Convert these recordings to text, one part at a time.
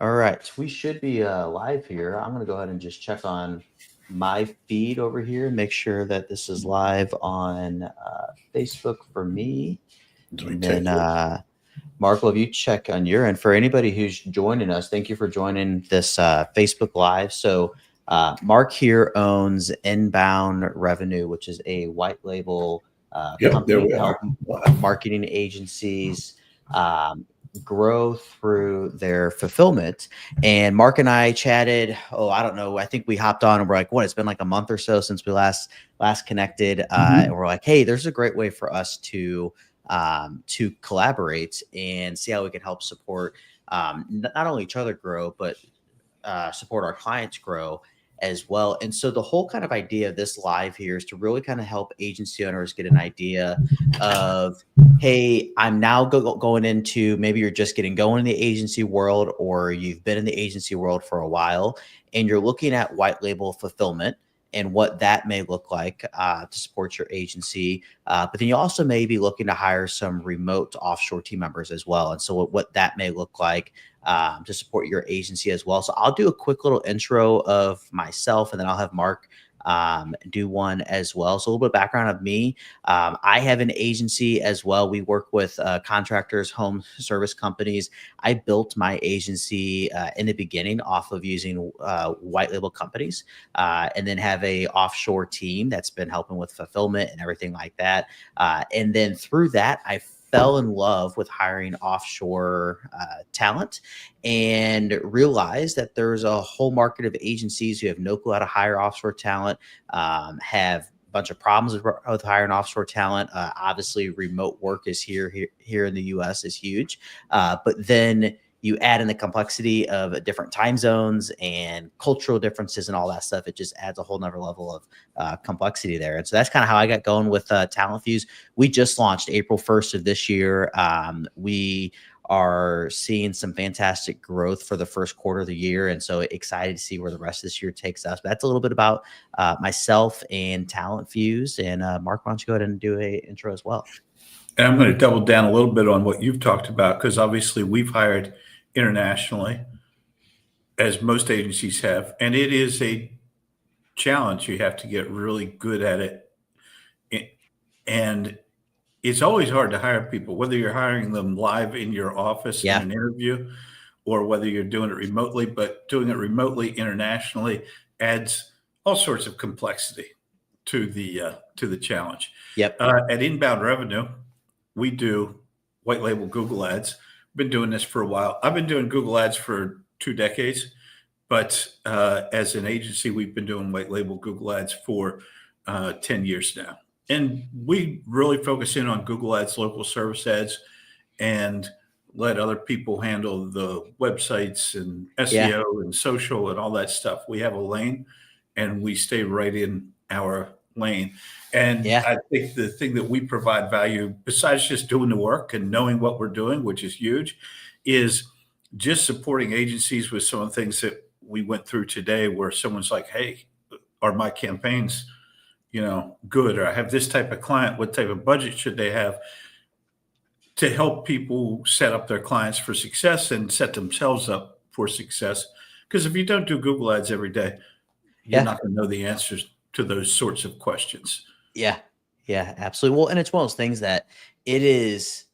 All right, we should be live here. I'm going to go ahead and just check on my feed over here and make sure that this is live on Facebook for me. Let me And then, take it. Marco, if you check on your end, for anybody who's joining us, thank you for joining this Facebook Live. So, Mark here owns Inbound Revenue, which is a white label Yep, there company we to are. help Wow. marketing agencies um, grow through their fulfillment. And Mark and I chatted. Oh, I don't know. I think we hopped on and we're like, what? It's been like a month or so since we last connected. And Mhm. we're like, hey, there's a great way for us to collaborate and see how we can help support not only each other grow, but support our clients grow as well. And so the whole kind of idea of this live here is to really kind of help agency owners get an idea of, hey, I'm now going into, maybe you're just getting going in the agency world, or you've been in the agency world for a while, and you're looking at white label fulfillment and what that may look like to support your agency. But then you also may be looking to hire some remote offshore team members as well. And so what that may look like to support your agency as well. So I'll do a quick little intro of myself, and then I'll have Mark do one as well. So a little bit of background of me. I have an agency as well. We work with contractors, home service companies. I built my agency in the beginning off of using white label companies, and then have a offshore team that's been helping with fulfillment and everything like that. And then through that, I fell in love with hiring offshore talent and realized that there's a whole market of agencies who have no clue how to hire offshore talent, have a bunch of problems with hiring offshore talent. Obviously, remote work is here in the U.S. is huge, but then you add in the complexity of different time zones and cultural differences and all that stuff. It just adds a whole nother level of complexity there. And so that's kind of how I got going with Talent Fuse. We just launched April 1st of this year. We are seeing some fantastic growth for the first quarter of the year. And so excited to see where the rest of this year takes us. But that's a little bit about myself and Talent Fuse. And Mark, why don't you go ahead and do a intro as well? And I'm going to double down a little bit on what you've talked about because obviously we've hired internationally, as most agencies have, and it is a challenge. You have to get really good at it. And it's always hard to hire people, whether you're hiring them live in your office in Yeah. an interview or whether you're doing it remotely, but doing it remotely internationally adds all sorts of complexity to the challenge. Yep. At Inbound Revenue, we do white label Google Ads. Been doing this for a while. I've been doing Google Ads for 2 decades, but as an agency, we've been doing white label Google Ads for 10 years now. And we really focus in on Google Ads, local service ads, and let other people handle the websites and Yeah. SEO and social and all that stuff. We have a lane and we stay right in our lane. And Yeah. I think the thing that we provide value, besides just doing the work and knowing what we're doing, which is huge, is just supporting agencies with some of the things that we went through today, where someone's like, hey, are my campaigns, good? Or I have this type of client, what type of budget should they have? To help people set up their clients for success and set themselves up for success. Because if you don't do Google Ads every day, you're Yeah. not going to know the answers to those sorts of questions. Yeah. Yeah, absolutely. Well, and it's one of those things that it is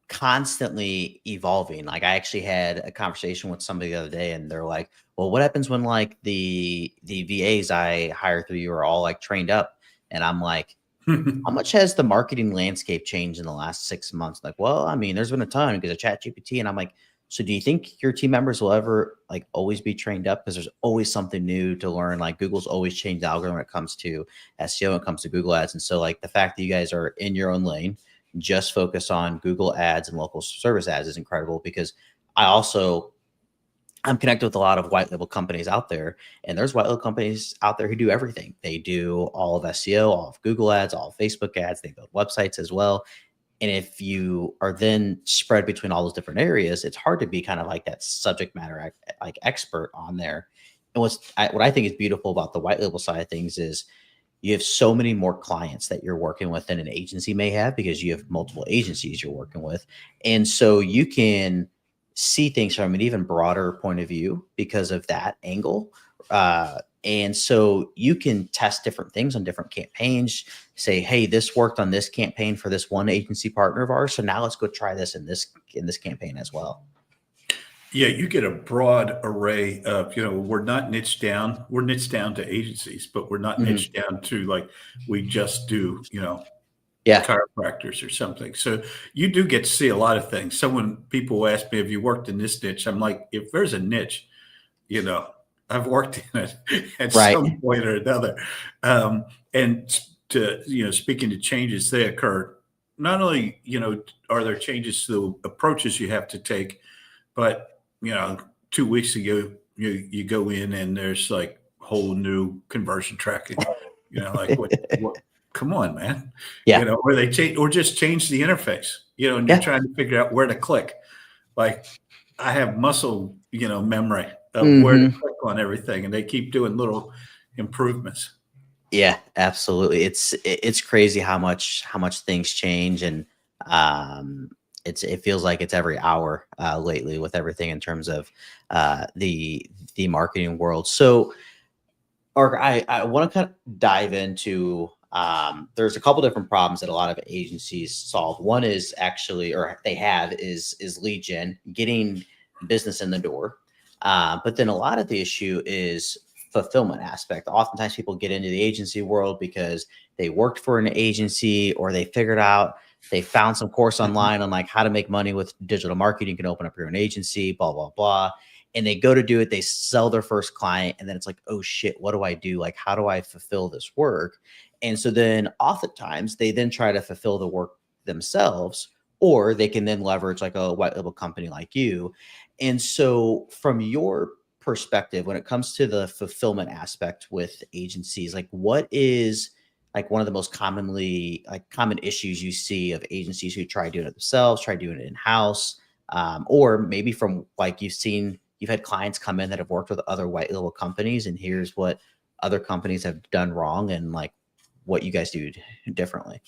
constantly evolving. Like I actually had a conversation with somebody the other day and they're like, "Well, what happens when like the VAs I hire through you are all like trained up?" And I'm like, how much has the marketing landscape changed in the last 6 months? Like, well, I mean, there's been a ton because of Chat GPT. And I'm like, so do you think your team members will ever like always be trained up? Because there's always something new to learn. Like Google's always changed the algorithm when it comes to SEO, when it comes to Google ads. And so like the fact that you guys are in your own lane, just focus on Google ads and local service ads is incredible because I also I'm connected with a lot of white label companies out there, and there's white label companies out there who do everything. They do all of SEO, all of Google ads, all of Facebook ads. They build websites as well. And if you are then spread between all those different areas, it's hard to be kind of like that subject matter like expert on there. And what I think is beautiful about the white label side of things is you have so many more clients that you're working with than an agency may have because you have multiple agencies you're working with, and so you can see things from an even broader point of view because of that angle. And so you can test different things on different campaigns. Say, hey, this worked on this campaign for this one agency partner of ours, so now let's go try this in this campaign as well. Yeah, you get a broad array of, we're not niched down. We're niched down to agencies, but we're not Mhm. niched down to like we just do, Yeah. chiropractors or something. So you do get to see a lot of things. People ask me, have you worked in this niche? I'm like, if there's a niche, you know, I've worked in it at Right. some point or another. And speaking to changes, they occur. Not only, are there changes to the approaches you have to take, but 2 weeks ago, you go in and there's like whole new conversion tracking. Like what? Come on, man. Yeah. Or they change or just change the interface. And you're Yeah. trying to figure out where to click. Like I have muscle, memory of where to Hmm. click on everything, and they keep doing little improvements. Yeah, absolutely. It's crazy how much things change, and um it feels like it's every hour lately with everything in terms of the marketing world. So Ark, I want to kind of dive into there's a couple different problems that a lot of agencies solve. One is actually, or they have, is lead gen, getting business in the door. But then a lot of the issue is fulfillment aspect. Oftentimes people get into the agency world because they worked for an agency or they figured out they found some course Mhm. online on like how to make money with digital marketing. You can open up your own agency, blah, blah, blah, and they go to do it, they sell their first client, and then it's like, oh shit, what do I do? Like, how do I fulfill this work? And so then oftentimes they then try to fulfill the work themselves, or they can then leverage like a white label company like you. And so from your perspective, when it comes to the fulfillment aspect with agencies, like what is like one of the most commonly like common issues you see of agencies who try doing it themselves, try doing it in-house, or maybe from like you've had clients come in that have worked with other white label companies, and here's what other companies have done wrong and like what you guys do differently.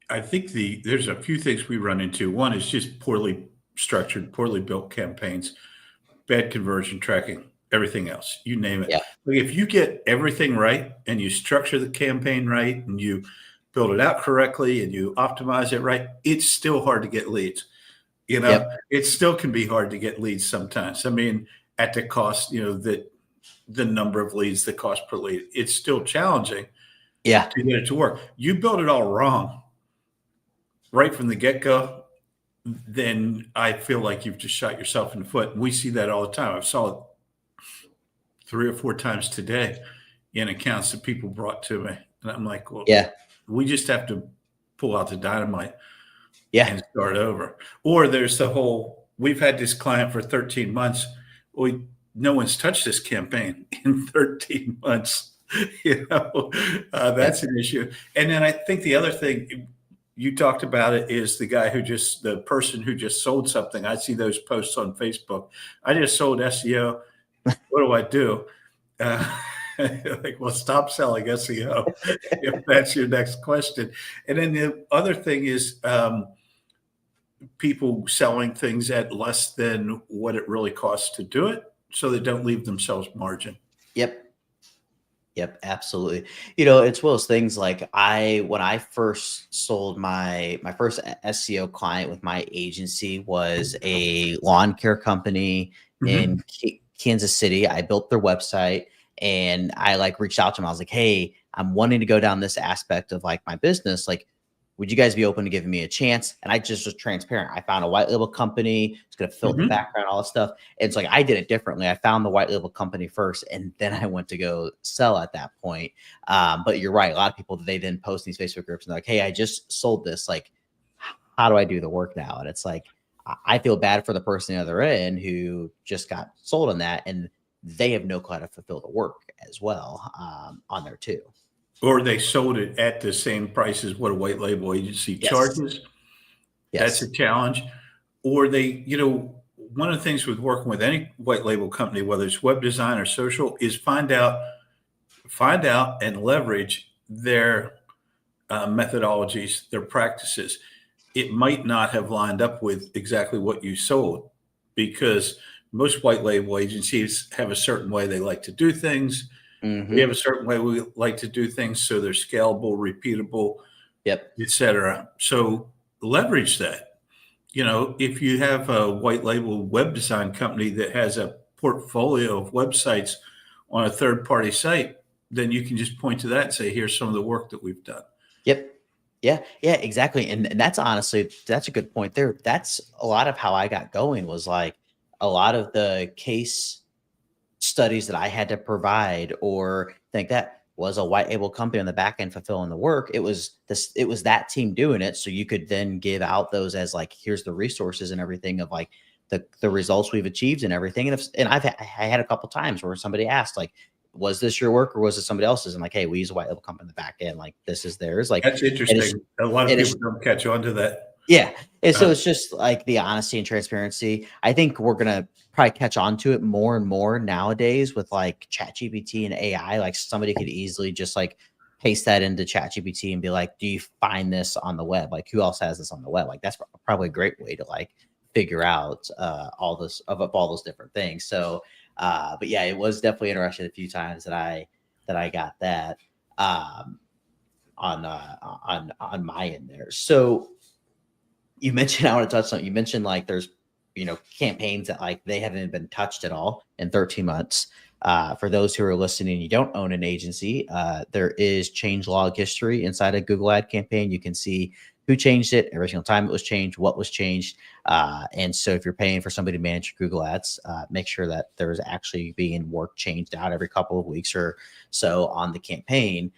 I think there's a few things we run into. One is just poorly structured, poorly built campaigns, bad conversion tracking, everything else, you name it. Yeah. Like if you get everything right and you structure the campaign right and you build it out correctly and you optimize it right, it's still hard to get leads. Yep. It still can be hard to get leads sometimes. I mean, at the cost, that the number of leads, the cost per lead, it's still challenging Yeah. to get it to work. You build it all wrong right from the get go, then I feel like you've just shot yourself in the foot. And we see that all the time. I saw it 3 or 4 times today in accounts that people brought to me. And I'm like, well, Yeah. we just have to pull out the dynamite Yeah. and start over. Or there's the whole, we've had this client for 13 months. No one's touched this campaign in 13 months. Yep. That's an issue. And then I think the other thing you talked about it is the person who just sold something. I see those posts on Facebook. I just sold SEO. What do I do? Uh, like, well, stop selling SEO if that's your next question. And then the other thing is people selling things at less than what it really costs to do it, so they don't leave themselves margin. Yep. Yep, absolutely. You know, it's one of those things like when I first sold my first SEO client with my agency was a lawn care company in Mhm. Kansas City. I built their website and I like reached out to them. I was like, "Hey, I'm wanting to go down this aspect of like my business. Like, would you guys be open to giving me a chance?" And I just was transparent. I found a white label company. It's going to fill the Mhm. background, all this stuff. And it's like I did it differently. I found the white label company first, and then I went to go sell at that point. But you're right. A lot of people they then post in these Facebook groups and they're like, "Hey, I just sold this. Like, how do I do the work now?" And it's like I feel bad for the person on the other end who just got sold on that, and they have no clue how to fulfill the work as well on there too. Or they sold it at the same price as what a white label agency Yes. charges. That's a Yes. challenge. Or one of the things with working with any white label company, whether it's web design or social, is find out and leverage their methodologies, their practices. It might not have lined up with exactly what you sold, because most white label agencies have a certain way they like to do things. We have Hmm. a certain way we like to do things so they're scalable, repeatable, Yep. etc. So leverage that. If you have a white label web design company that has a portfolio of websites on a third party site, then you can just point to that and say, here's some of the work that we've done. Yep. Yeah, yeah, exactly, and that's honestly that's a good point there. That's a lot of how I got going was, like, a lot of the case studies that I had to provide or think that was a white label company on the back end fulfilling the work. It was that team doing it. So you could then give out those as like, here's the resources and everything of like the results we've achieved and everything. And I had a couple times where somebody asked like, was this your work or was it somebody else's? And like, hey, we use a white label company on the back end. Like this is theirs. Like, That's and it's interesting. A lot of and people it's don't catch on to that. yeah, and Uh, so it's just like the honesty and transparency. I think we're gonna probably catch on to it more and more nowadays with like ChatGPT and AI. Like somebody could easily just like paste that into ChatGPT and be like, "Do you find this on the web? Like who else has this on the web?" Like that's probably a great way to like figure out all this of all those different things. So, but yeah, it was definitely interesting a few times that I got that on my end there. So you mentioned I want to touch on you mentioned like there's campaigns that like they haven't been touched at all in 13 months. For those who are listening, you don't own an agency. There is change log history inside a Google ad campaign. You can see who changed it, every single time it was changed, what was changed. And so if you're paying for somebody to manage your Google ads, make sure that there's actually being work changed out every couple of weeks or so on the campaign.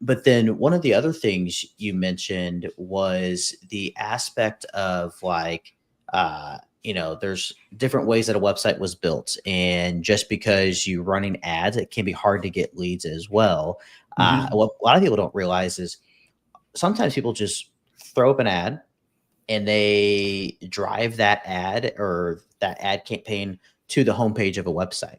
But then one of the other things you mentioned was the aspect of like, there's different ways that a website was built. And just because you're running ads, it can be hard to get leads as well. mhm. What a lot of people don't realize is sometimes people just throw up an ad and they drive that ad or that ad campaign to the homepage of a website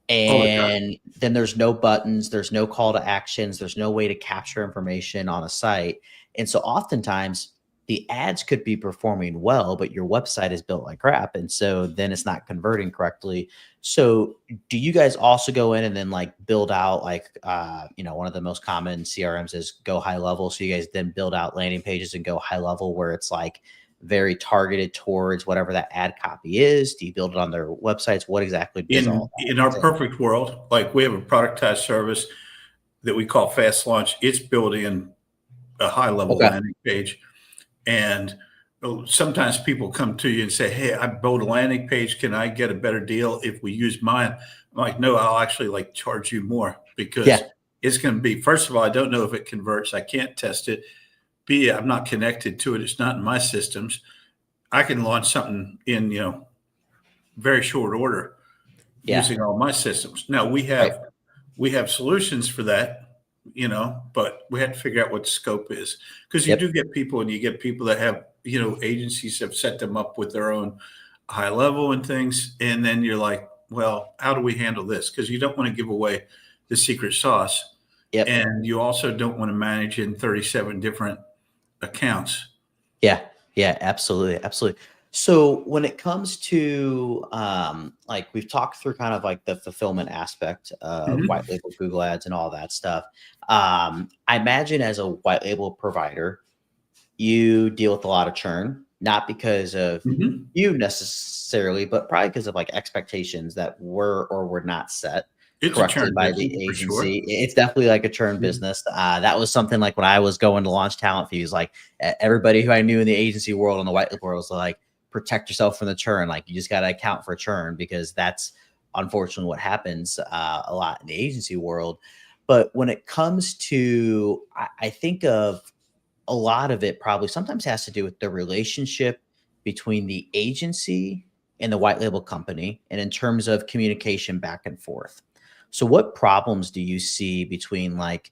All the time. and then there's no buttons, there's no call to actions, there's no way to capture information on a site. And so oftentimes the ads could be performing well, but your website is built like crap. And so then it's not converting correctly. So do you guys also go in and then like build out like one of the most common CRMs is go high level. So you guys then build out landing pages and go high level where it's like very targeted towards whatever that ad copy is? Do you build it on their websites? What exactly does In all in our that entail? perfect world, like we have a productized service that we call Fast Launch. It's built in a high level Okay. landing page. And sometimes people come to you and say, "Hey, I built a landing page. Can I get a better deal if we use mine?" I'm like, "No, I'll actually like charge you more because Yeah. it's going to be, first of all, I don't know if it converts. I can't test it. B, I'm not connected to it. It's not in my systems. I can launch something in, very short order Yeah. using all my systems. Now Right. we have solutions for that, but we have to figure out what the scope is because you do Yep. get people and you get people that have, agencies have set them up with their own high level and things. And then you're like, well, how do we handle this? Because you don't want to give away the secret sauce. Yep. And you also don't want to manage in 37 different accounts. Yeah. Yeah. Absolutely. Absolutely. So when it comes to like we've talked through kind of like the fulfillment aspect of white Mhm. label Google ads and all that stuff. I imagine as a white label provider, you deal with a lot of churn, not because of Mhm. you necessarily, but probably because of like expectations that were or were not set It's a correctly churn by the business for sure. agency. It's definitely like a churn Mhm. business. That was something like when I was going to launch talent fees, like everybody who I knew in the agency world and the white label world was like, protect yourself from the churn. Like you just got to account for churn because that's unfortunately what happens a lot in the agency world. But when it comes to, I think of a lot of it probably sometimes has to do with the relationship between the agency and the white label company and in terms of communication back and forth. So what problems do you see between like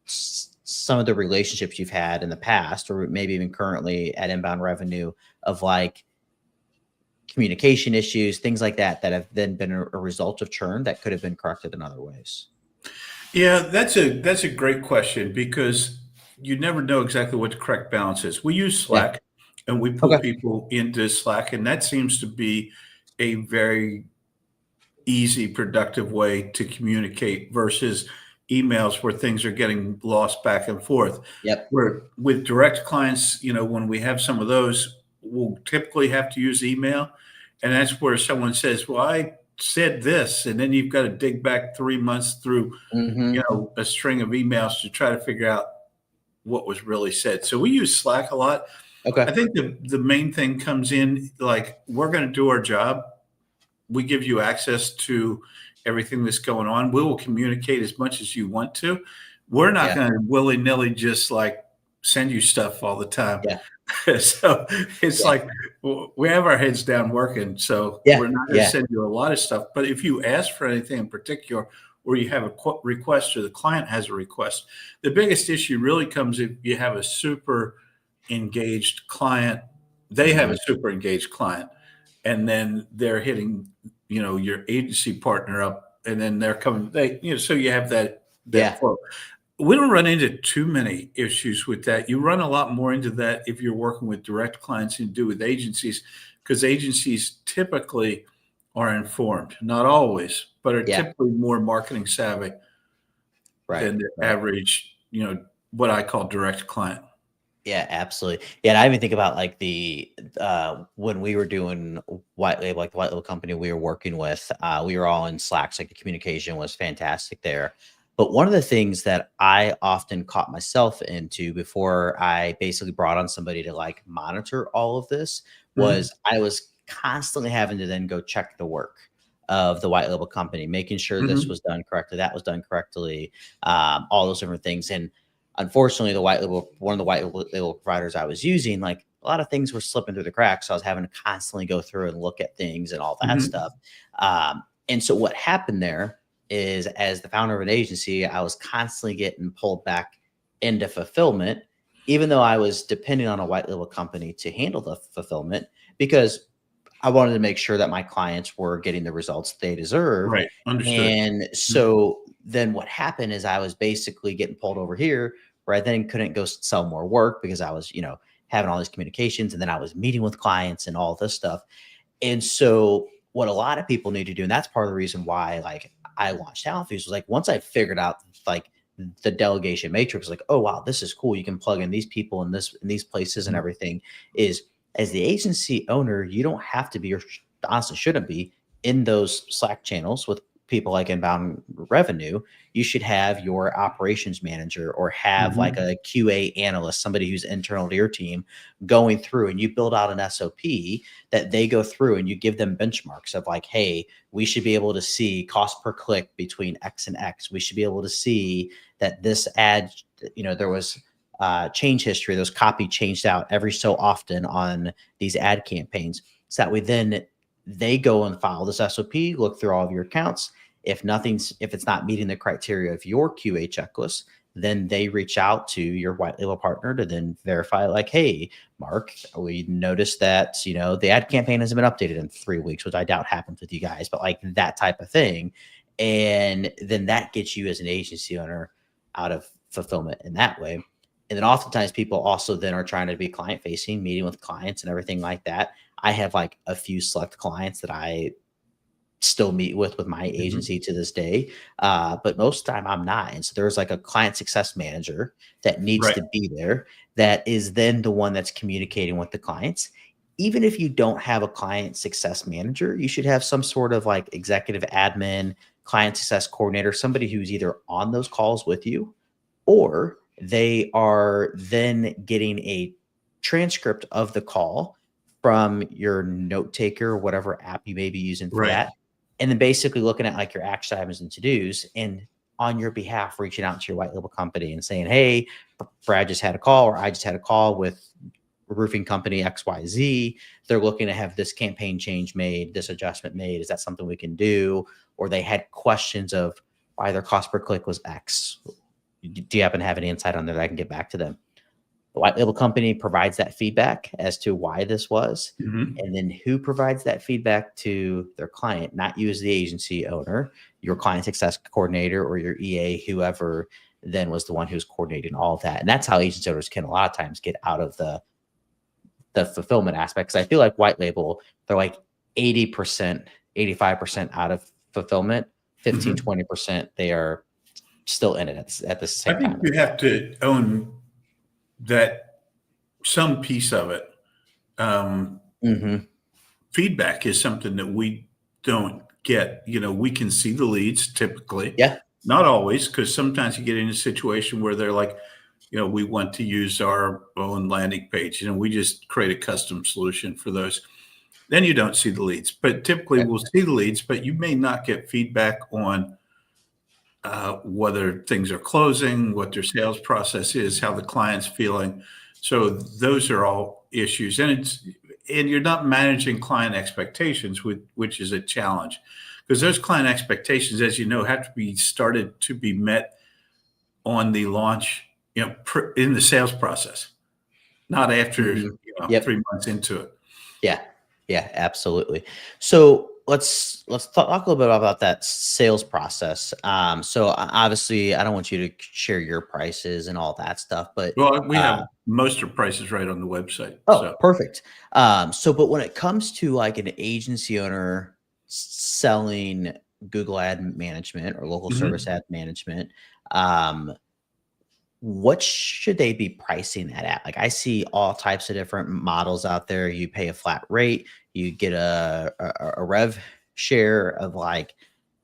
some of the relationships you've had in the past or maybe even currently at inbound revenue of like communication issues, things like that that have then been a result of churn that could have been corrected in other ways? Yeah, that's a great question because you never know exactly what the correct balance is. We use Yeah. Slack. and we pull Okay. people into Slack, and that seems to be a very easy, productive way to communicate versus emails where things are getting lost back and forth. Yep. Where with direct clients, when we have some of those, we'll typically have to use email. And that's where someone says, well, I said this. And then you've got to dig back 3 months through, Hmm. a string of emails to try to figure out what was really said. So we use Slack a lot. I Okay. think the main thing comes in like we're going to do our job. We give you access to everything that's going on. We will communicate as much as you want to. We're not Yeah. going to willy nilly just like send you stuff all the time. Yeah. So it's Yeah. like we have our heads down working. So Yeah. we're not going to Yeah. send you a lot of stuff. But if you ask for anything in particular, or you have a request, or the client has a request, the biggest issue really comes if you have a super engaged client. They have a Hmm. super engaged client, and then they're hitting, your agency partner up, and then they're coming. So you have that Yeah. flow. We don't run into too many issues with that. You run a lot more into that if you're working with direct clients and do with agencies, because agencies typically are informed, not always, but are Yeah. typically more marketing savvy Right. than the Right. average, what I call direct client. Yeah, absolutely. Yeah, and I even think about like when we were doing white label, like the white label company we were working with, we were all in Slacks, like the communication was fantastic there. But one of the things that I often caught myself into before I basically brought on somebody to like monitor all of this Mhm. was I was constantly having to then go check the work of the white label company, making sure this Mhm. was done correctly, that was done correctly, all those different things. And unfortunately, one of the white label providers I was using, like a lot of things were slipping through the cracks. So I was having to constantly go through and look at things and all that Mhm. stuff. And so what happened there is, as the founder of an agency, I was constantly getting pulled back into fulfillment, even though I was depending on a white label company to handle the fulfillment because I wanted to make sure that my clients were getting the results they deserved. Right. Understood. And Mhm. so then what happened is I was basically getting pulled over here where I then couldn't go sell more work because I was, having all these communications and then I was meeting with clients and all this stuff. And so what a lot of people need to do, and that's part of the reason why like I launched Talent Fuse was like once I figured out like the delegation matrix, like, oh wow, this is cool. You can plug in these people in these places and Mhm. everything is as the agency owner, you don't have to be or honestly shouldn't be in those Slack channels with people like inbound revenue. You should have your operations manager or have like Mhm. a QA analyst, somebody who's internal to your team going through and you build out an SOP that they go through and you give them benchmarks of like, hey, we should be able to see cost per click between X and X. We should be able to see that this ad, there was change history, those copy changed out every so often on these ad campaigns. So that way then they go and file this SOP, look through all of your accounts. If it's not meeting the criteria of your QA checklist, then they reach out to your white label partner to then verify, like, hey, Mark, we noticed that, the ad campaign hasn't been updated in 3 weeks, which I doubt happens with you guys, but like that type of thing. And then that gets you as an agency owner out of fulfillment in that way. And then oftentimes people also then are trying to be client facing, meeting with clients and everything like that. I have like a few select clients that I still meet with my Mhm. agency to this day. But most of the time I'm not. And so there's like a client success manager that needs Right. to be there that is then the one that's communicating with the clients. Even if you don't have a client success manager, you should have some sort of like executive admin, client success coordinator, somebody who's either on those calls with you or they are then getting a transcript of the call from your note taker, whatever app you may be using for Right. that. And then basically looking at like your action items and to dos and on your behalf, reaching out to your white label company and saying, hey, Brad just had a call or I just had a call with roofing company XYZ. They're looking to have this campaign change made, this adjustment made. Is that something we can do? Or they had questions of why their cost per click was X. Do you happen to have any insight on that I can get back to them? The white label company provides that feedback as to why this was. Mhm. And then who provides that feedback to their client, not you as the agency owner, your client success coordinator or your EA, whoever then was the one who's coordinating all of that. And that's how agency owners can a lot of times get out of the the fulfillment aspect. Because I feel like white label, they're like 80%, 85% out of fulfillment, 15, Mhm. 20% they are still in it at the I same think time as you well. have to own that some piece of it. Um, Hmm. Feedback is something that we don't get. We can see the leads typically, Yeah. not always, because sometimes you get in a situation where they're like, we want to use our own landing page. We just create a custom solution for those. Then you don't see the leads, but typically Okay. we'll see the leads, but you may not get feedback on whether things are closing, what their sales process is, how the client's feeling. So those are all issues, and you're not managing client expectations, which is a challenge, because those client expectations, as you know, have to be started to be met on the launch, in the sales process, not after Hmm. Yep. 3 months into it. Yeah. Yeah, absolutely. So let's talk a little bit about that sales process. So obviously, I don't want you to share your prices and all that stuff, but Well, we uh, have most of the prices right on the website. oh, So perfect. So but when it comes to like an agency owner selling Google Ad Management or local service mhm. ad management, um, what should they be pricing that at? Like I see all types of different models out there. You pay a flat rate, you get a rev share of like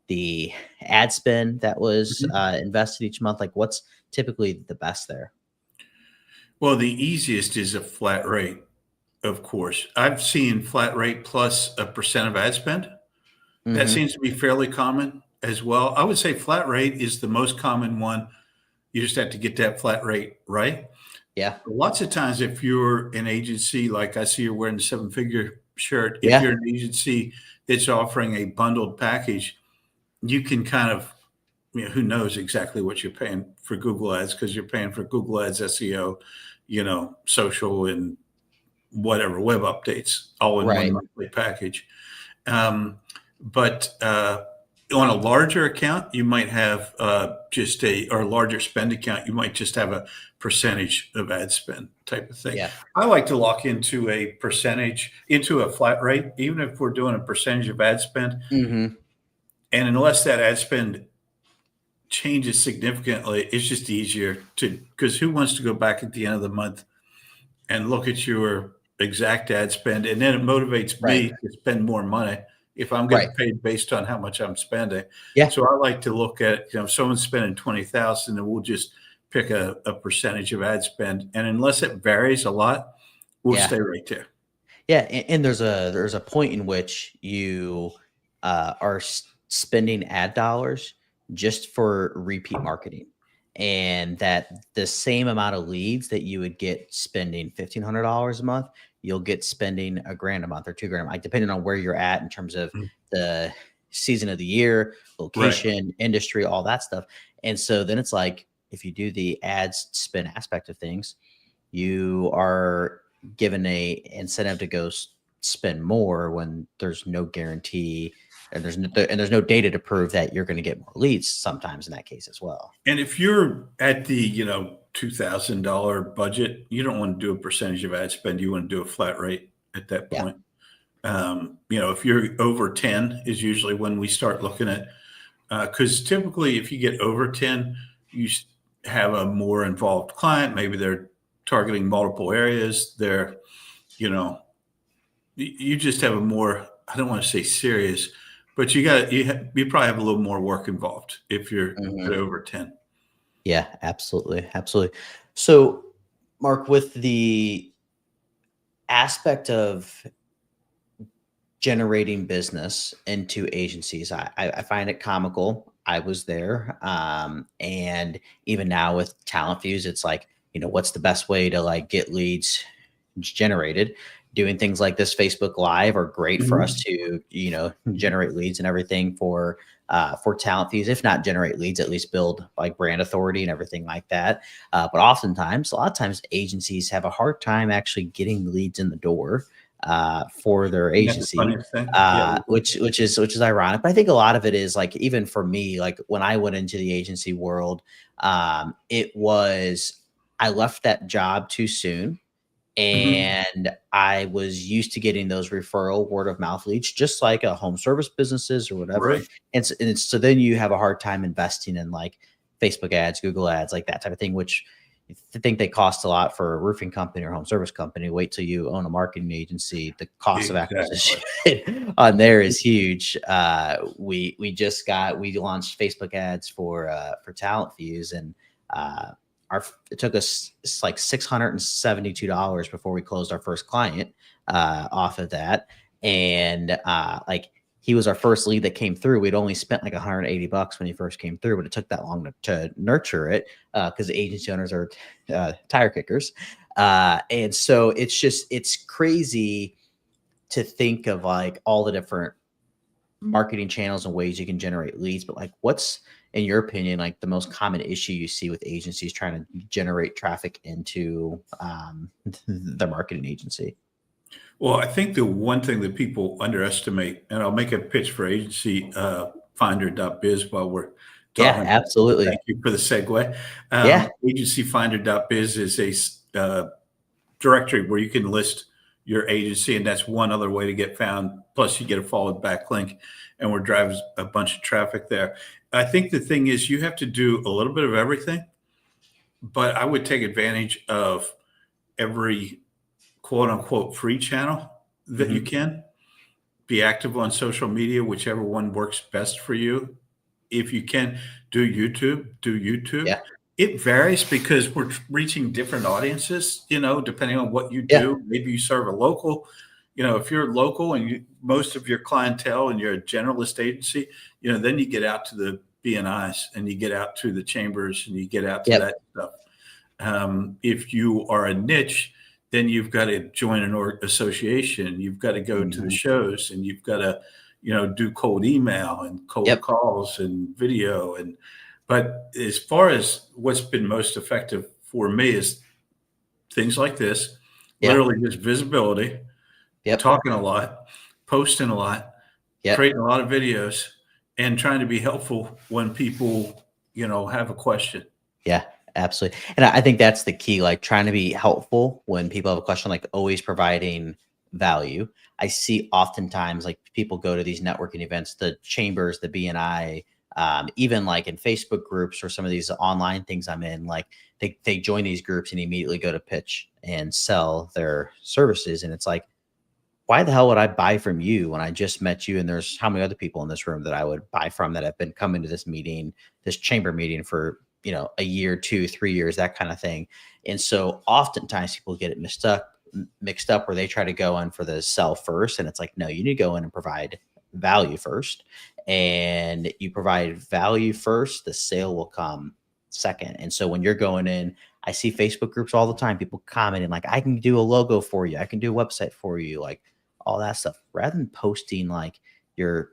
the ad spend that was Mhm. invested each month. Like what's typically the best there? Well, the easiest is a flat rate, of course. I've seen flat rate plus a percent of ad spend. That Hmm. seems to be fairly common as well. I would say flat rate is the most common one. You just have to get that flat rate right. Yeah. Lots of times, if you're an agency, like I see you're wearing the seven-figure shirt, if Yeah. you're an agency that's offering a bundled package, you can kind of, who knows exactly what you're paying for Google Ads, because you're paying for Google Ads, SEO, social, and whatever web updates all in one Right. monthly package. Um, but on a larger account, you might have or a larger spend account, you might just have a percentage of ad spend type of thing. Yeah. I like to lock into a percentage, into a flat rate, even if we're doing a percentage of ad spend. Hmm. And unless that ad spend changes significantly, it's just easier because who wants to go back at the end of the month and look at your exact ad spend, and then it motivates Right. me to spend more money if I'm Right. getting paid based on how much I'm spending. Yeah. So I like to look at, if someone's spending 20,000, and we'll just pick a percentage of ad spend. And unless it varies a lot, we'll Yeah. stay right there. Yeah, and there's a point in which you are spending ad dollars just for repeat marketing, and that the same amount of leads that you would get spending $1,500 a month, you'll get spending a grand a month or 2 grand, like depending on where you're at in terms of Mm. the season of the year, Right. location, industry, all that stuff. And so then it's like if you do the ads spend aspect of things, you are given a incentive to go spend more when there's no guarantee and there's no data to prove that you're going to get more leads sometimes in that case as well. And if you're at the, $2,000 budget, you don't want to do a percentage of ad spend. You want to do a flat rate at that Yeah. point. If you're over 10 is usually when we start looking at, because typically if you get over 10, you have a more involved client. Maybe they're targeting multiple areas. You know, you just have a more, I don't want to say serious, but you probably have a little more work involved if you're at Mhm. over 10. Yeah, absolutely. Absolutely. So, Mark, with the aspect of generating business into agencies, I find it comical. I was there. And even now with Talent Fuse, it's like, what's the best way to like get leads generated? Doing things like this Facebook Live are great for us Mhm. to, generate leads and everything for Talent Fuse. If not generate leads, at least build like brand authority and everything like that. But oftentimes, a lot of times, agencies have a hard time actually getting leads in the door for their Isn't that the agency, funniest thing? Yeah. which is ironic. But I think a lot of it is like even for me, like when I went into the agency world, it was I left that job too soon Mhm. And I was used to getting those referral word of mouth leads, just like a home service businesses or whatever. Right. So then you have a hard time investing in like Facebook ads, Google ads, like that type of thing, which you think they cost a lot for a roofing company or home service company. Wait till you own a marketing agency. The cost of Exactly. acquisition on there is huge. We launched Facebook ads for talent views, and it took us like $672 before we closed our first client off of that. And like he was our first lead that came through. We'd only spent like $180 when he first came through, but it took that long to nurture it because the agency owners are tire kickers. And so it's crazy to think of like all the different marketing channels and ways you can generate leads, but like what's in your opinion like the most common issue you see with agencies trying to generate traffic into their marketing agency? Well, I think the one thing that people underestimate, and I'll make a pitch for agency finder.biz while we're Yeah, talking. absolutely. Thank you for the segue. Yeah. Agencyfinder.biz is a directory where you can list your agency, and that's one other way to get found. Plus, you get a followed back link, and we're driving a bunch of traffic there. I think the thing is you have to do a little bit of everything, but I would take advantage of every quote unquote free channel that you Hmm. can. Be active on social media, whichever one works best for you. If you can do YouTube, do YouTube. Yeah. It varies because we're reaching different audiences, depending on what you Yeah. do. Maybe you serve a local, if you're local and most of your clientele and you're a generalist agency, then you get out to the BNIs and you get out to the chambers and you get out to Yep. that stuff. If you are a niche, then you've got to join an association. You've got to go to the Hmm. shows, and you've got to, do cold email and cold Yep. calls and video. But as far as what's been most effective for me is things like this, Yeah. literally just visibility, Yep. talking a lot, posting a lot, Yep. creating a lot of videos, and trying to be helpful when people, have a question. Yeah, absolutely. And I think that's the key, like trying to be helpful when people have a question, like always providing value. I see oftentimes like people go to these networking events, the chambers, the BNI, even like in Facebook groups or some of these online things I'm in, like they join these groups and immediately go to pitch and sell their services. And it's like, why the hell would I buy from you when I just met you? And there's how many other people in this room that I would buy from that have been coming to this meeting, this chamber meeting for, a year, 2, 3 years, that kind of thing. And so oftentimes people get it mixed up where they try to go in for the sell first. And it's like, no, you need to go in and provide value first. And you provide value first, the sale will come second. And so when you're going in, I see Facebook groups all the time, people commenting like, I can do a logo for you. I can do a website for you. Like, all that stuff rather than posting like your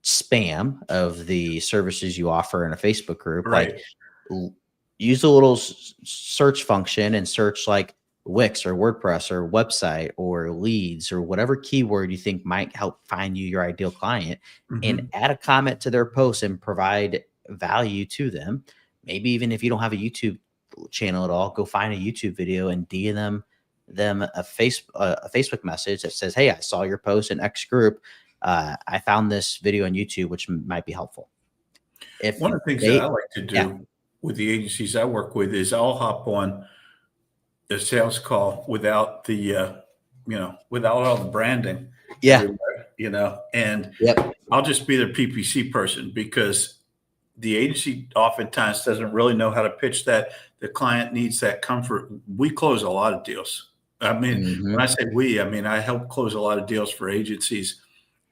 spam of the services you offer in a Facebook group. Like Right. l- use a little search function and search like Wix or WordPress or website or leads or whatever keyword you think might help find you your ideal client, and Mhm. add a comment to their post and provide value to them. Maybe even if you don't have a YouTube channel at all, go find a YouTube video and DM them a Facebook message that says, "Hey, I saw your post in X group. I found this video on YouTube, which might be helpful." If One of the things that I they, like to yeah, do with the agencies I work with is I'll hop on a sales call without without all the branding yeah, everywhere, and yep, I'll just be their PPC person because the agency oftentimes doesn't really know how to pitch that. The client needs that comfort. We close a lot of deals. I mean, when I hmm, say we, I mean, I help close a lot of deals for agencies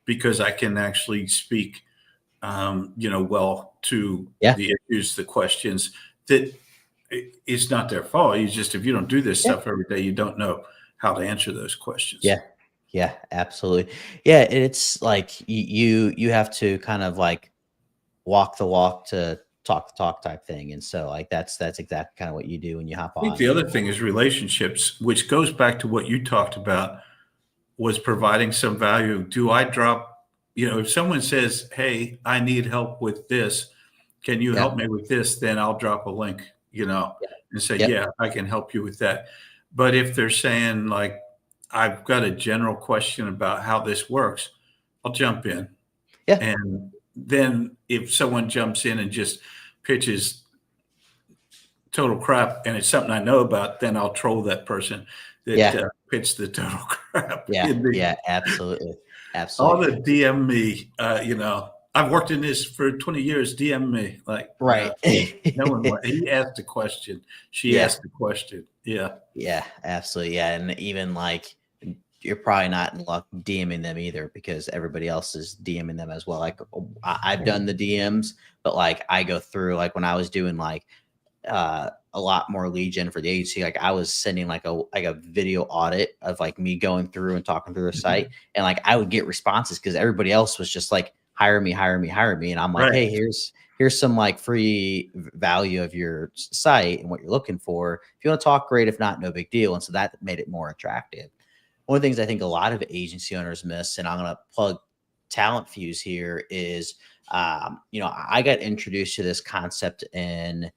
because I can actually speak well to yeah, the issues, the questions that it's not their fault. It's just if you don't do this yeah, stuff every day, you don't know how to answer those questions. yeah, yeah, absolutely, yeah. It's like you have to kind of like walk the walk to talk the talk type thing, and so like that's exactly kind of what you do when you hop I think on. the And other thing is relationships, which goes back to what you talked about was providing some value. Do I drop, if someone says, "Hey, I need help with this. Can you yeah, help me with this?" Then I'll drop a link, yeah, and say, yep, "Yeah, I can help you with that." But if they're saying like, I've got a general question about how this works, I'll jump in. Yeah. And then if someone jumps in and just pitches total crap and it's something I know about, then I'll troll that person that Yeah. pitched the total crap. Yeah. Yeah. Absolutely. All Absolutely. the DM me, I've worked in this for 20 years. DM me, like, Right. no one. He asked a question. She Yeah. asked a question. Yeah, Yeah. Absolutely. Yeah. And even like, you're probably not in luck DMing them either because everybody else is DMing them as well. Like I've done the DMs, but like I go through like when I was doing like a lot more lead gen for the agency. Like I was sending like a video audit of like me going through and talking through the site, and like I would get responses because everybody else was just like hire me, hire me, hire me, and I'm like, right. hey, here's some like free value of your site and what you're looking for. If you want to talk, great. If not, no big deal. And so that made it more attractive. One of the things I think a lot of agency owners miss, and I'm going to plug Talent Fuse here, is I got introduced to this concept in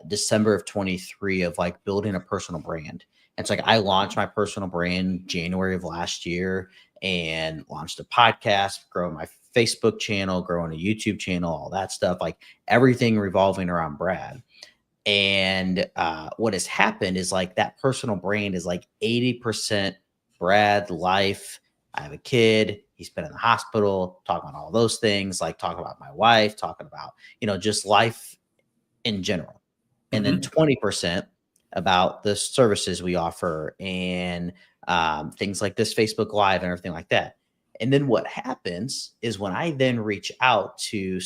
December of 23 of like building a personal brand. And it's like I launched my personal brand January of last year and launched a podcast, growing my Facebook channel, growing a YouTube channel, all that stuff, like everything revolving around Brad. And what has happened is like that personal brand is like 80% Brad life. I have a kid. He's been in the hospital, talking about all those things, like talking about my wife, talking about, just life in general. And then Hmm. 20% about the services we offer and things like this Facebook Live and everything like that. And then what happens is when I then reach out to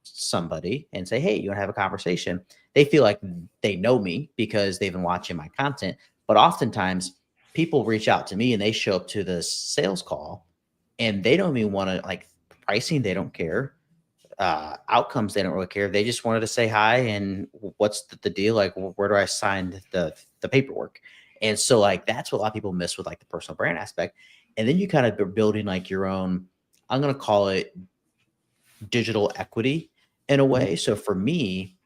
somebody and say, hey, you want to have a conversation? They feel like they know me because they've been watching my content. But oftentimes people reach out to me and they show up to the sales call and they don't even want to like pricing. They don't care outcomes. They don't really care. They just wanted to say hi and what's the deal? Like, where do I sign the paperwork? And so like that's what a lot of people miss with like the personal brand aspect. And then you kind of building like your own, I'm gonna call it digital equity in a way. So for me,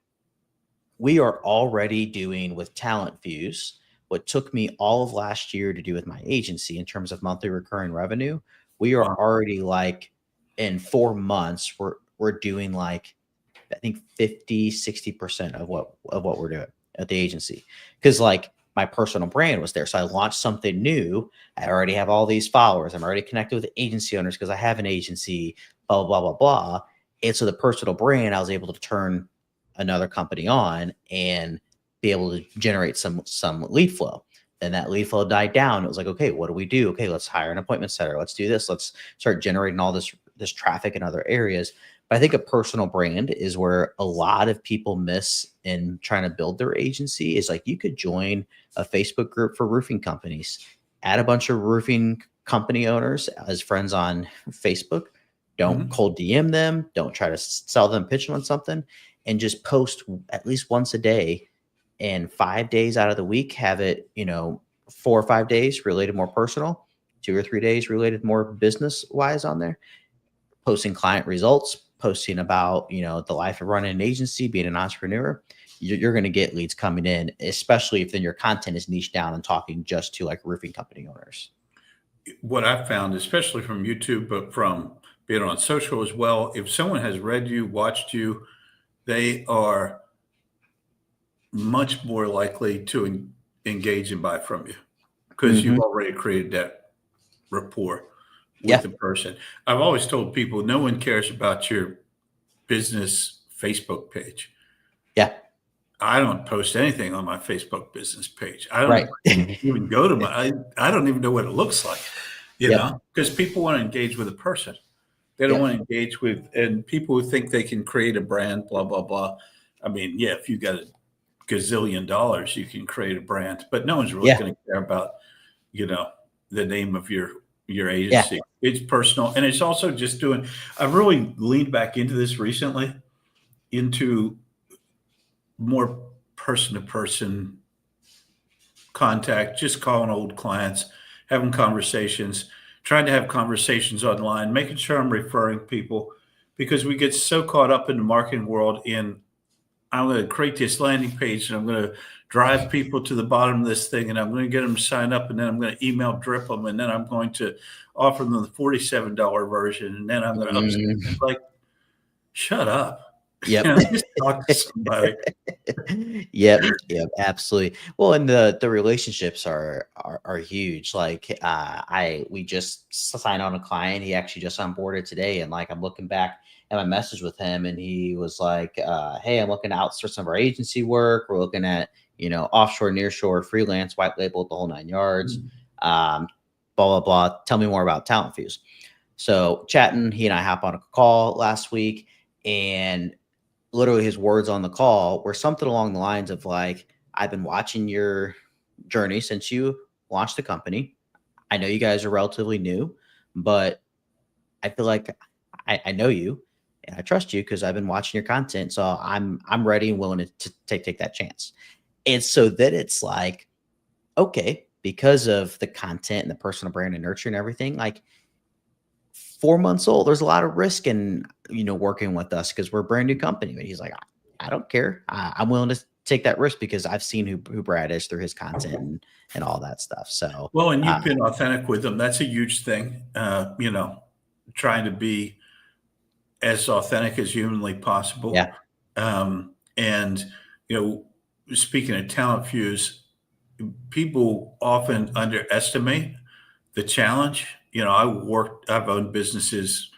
we are already doing with Talent Fuse what took me all of last year to do with my agency in terms of monthly recurring revenue. We are Wow. already like in 4 months, we're doing like I think 50-60% of what we're doing at the agency. Cause like my personal brand was there. So I launched something new. I already have all these followers. I'm already connected with agency owners because I have an agency, blah, blah, blah, blah, blah. And so the personal brand, I was able to turn another company on and be able to generate some lead flow. Then that lead flow died down. It was like, okay, what do we do? Okay, let's hire an appointment setter. Let's do this. Let's start generating all this traffic in other areas. But I think a personal brand is where a lot of people miss in trying to build their agency is like you could join a Facebook group for roofing companies, add a bunch of roofing company owners as friends on Facebook. Don't Hmm. cold DM them. Don't try to sell them, pitch them on something, and just post at least once a day. And 5 days out of the week, have it, 4 or 5 days related more personal, 2 or 3 days related more business wise on there, posting client results, posting about, the life of running an agency, being an entrepreneur. You're going to get leads coming in, especially if then your content is niche down and talking just to like roofing company owners. What I've found, especially from YouTube, but from being on social as well, if someone has read you, watched you, they are much more likely to engage and buy from you because you've Hmm. already created that rapport with Yeah. the person. I've always told people no one cares about your business Facebook page. Yeah. I don't post anything on my Facebook business page. I Right. don't even go to I don't even know what it looks like, Yep. because people want to engage with a person. They don't Yep. want to engage with, and people who think they can create a brand, blah, blah, blah. I mean, yeah, if you got a gazillion dollars, you can create a brand, but no one's really Yeah. going to care about, you know, the name of your Yeah. agency. It's personal. And it's also just doing, I've really leaned back into this recently, into more person to person contact, just calling old clients, having conversations, trying to have conversations online, making sure I'm referring people because we get so caught up in the marketing world in I'm going to create this landing page and I'm going to drive people to the bottom of this thing and I'm going to get them to sign up and then I'm going to email drip them and then I'm going to offer them the $47 version and then I'm going to upsell. Mm, Like, shut up. yep. Just talk to somebody. Yep, absolutely. Well, and the relationships are huge. Like we just signed on a client. He actually just onboarded today, and like I'm looking back at my message with him, and he was like, "Hey, I'm looking to outsource some of our agency work. We're looking at offshore, nearshore, freelance, white label, the whole nine yards. Um, blah blah blah. Tell me more about Talent Fuse." So chatting, he and I hop on a call last week, and literally his words on the call were something along the lines of like, I've been watching your journey since you launched the company. I know you guys are relatively new, but I feel like I know you and I trust you because I've been watching your content. So I'm ready and willing to take that chance. And so then it's like, okay, because of the content and the personal brand and nurture and everything, like 4 months old, there's a lot of risk in, working with us because we're a brand new company. But he's like, I don't care. I'm willing to take that risk because I've seen who Brad is through his content and all that stuff. So, Well, and you've been authentic with them. That's a huge thing. Trying to be as authentic as humanly possible. yeah, And, speaking of Talent Fuse, people often underestimate the challenge. I've owned businesses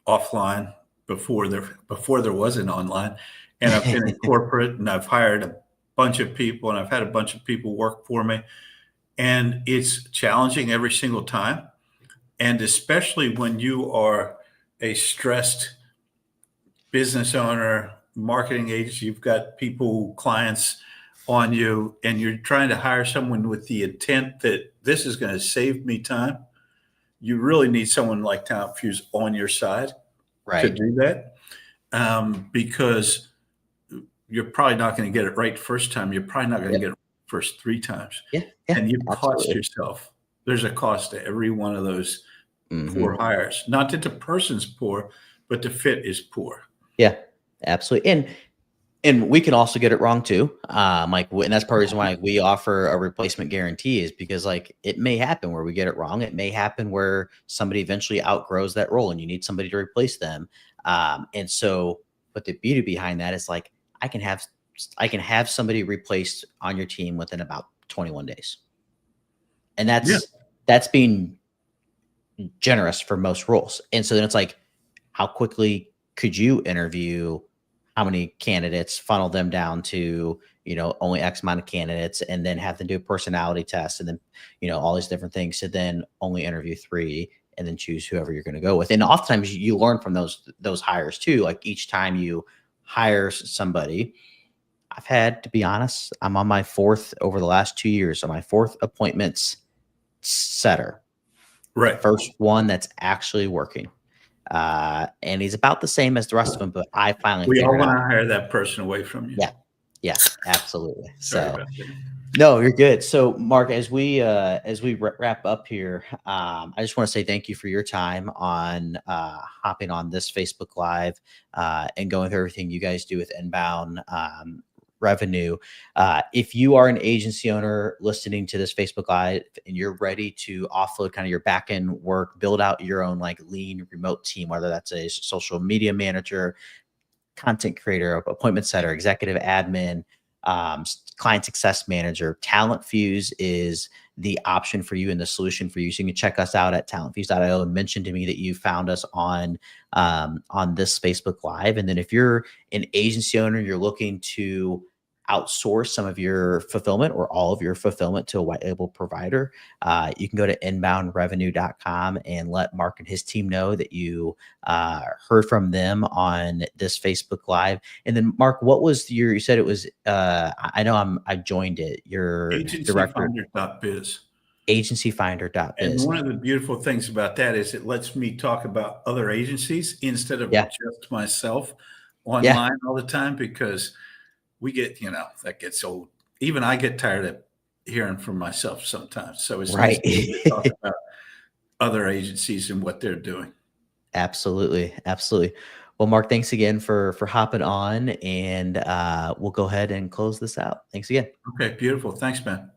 offline before there was an online, and I've been in corporate and I've hired a bunch of people and I've had a bunch of people work for me, and it's challenging every single time. And especially when you are a stressed business owner, marketing agent, you've got people, clients on you, and you're trying to hire someone with the intent that this is going to save me time. You really need someone like Talent Fuse on your side to right. do that, because you're probably not going to get it right first time. You're probably not going to Yep. get it first three times, Yeah. Yeah. and you cost Absolutely. yourself. There's a cost to every one of those poor Hmm. hires. Not that the person's poor, but the fit is poor. Yeah. Absolutely. And we can also get it wrong too. And that's part of the reason why we offer a replacement guarantee is because like it may happen where we get it wrong. It may happen where somebody eventually outgrows that role and you need somebody to replace them. And so, but the beauty behind that is like I can have I can have somebody replaced on your team within about 21 days, and Yeah, that's being generous for most roles. And so then it's like, how quickly could you interview how many candidates, funnel them down to, only X amount of candidates, and then have them do a personality test and then, all these different things to then only interview three and then choose whoever you're going to go with. And oftentimes you learn from those hires too. Like each time you hire somebody, I've had, to be honest, I'm on my fourth over the last 2 years, on my fourth appointments setter. right. First one that's actually working. And he's about the same as the rest of them, but I finally We all figured want out. to hire that person away from you. Yeah, yeah, absolutely. Sorry So about that. no, you're good. So Mark, as we wrap up here, I just want to say thank you for your time on hopping on this Facebook Live and going through everything you guys do with inbound revenue. If you are an agency owner listening to this Facebook Live and you're ready to offload kind of your back end work, build out your own like lean remote team, whether that's a social media manager, content creator, appointment setter, executive admin, client success manager. Talent Fuse is the option for you and the solution for you. So you can check us out at talentfuse.io and mention to me that you found us on this Facebook Live. And then if you're an agency owner, you're looking to outsource some of your fulfillment or all of your fulfillment to a white label provider, you can go to inboundrevenue.com and let Mark and his team know that you heard from them on this Facebook Live. And then, Mark, what was you said it was, I know I joined it, your director, Agencyfinder.biz. And agencyfinder.biz. one of the beautiful things about that is it lets me talk about other agencies instead of Yeah. just myself Yeah. online all the time because that gets old. Even I get tired of hearing from myself sometimes. So it's nice Right. to talk about other agencies and what they're doing. Absolutely. Absolutely. Well, Mark, thanks again for hopping on, and we'll go ahead and close this out. Thanks again. Okay, beautiful. Thanks, man.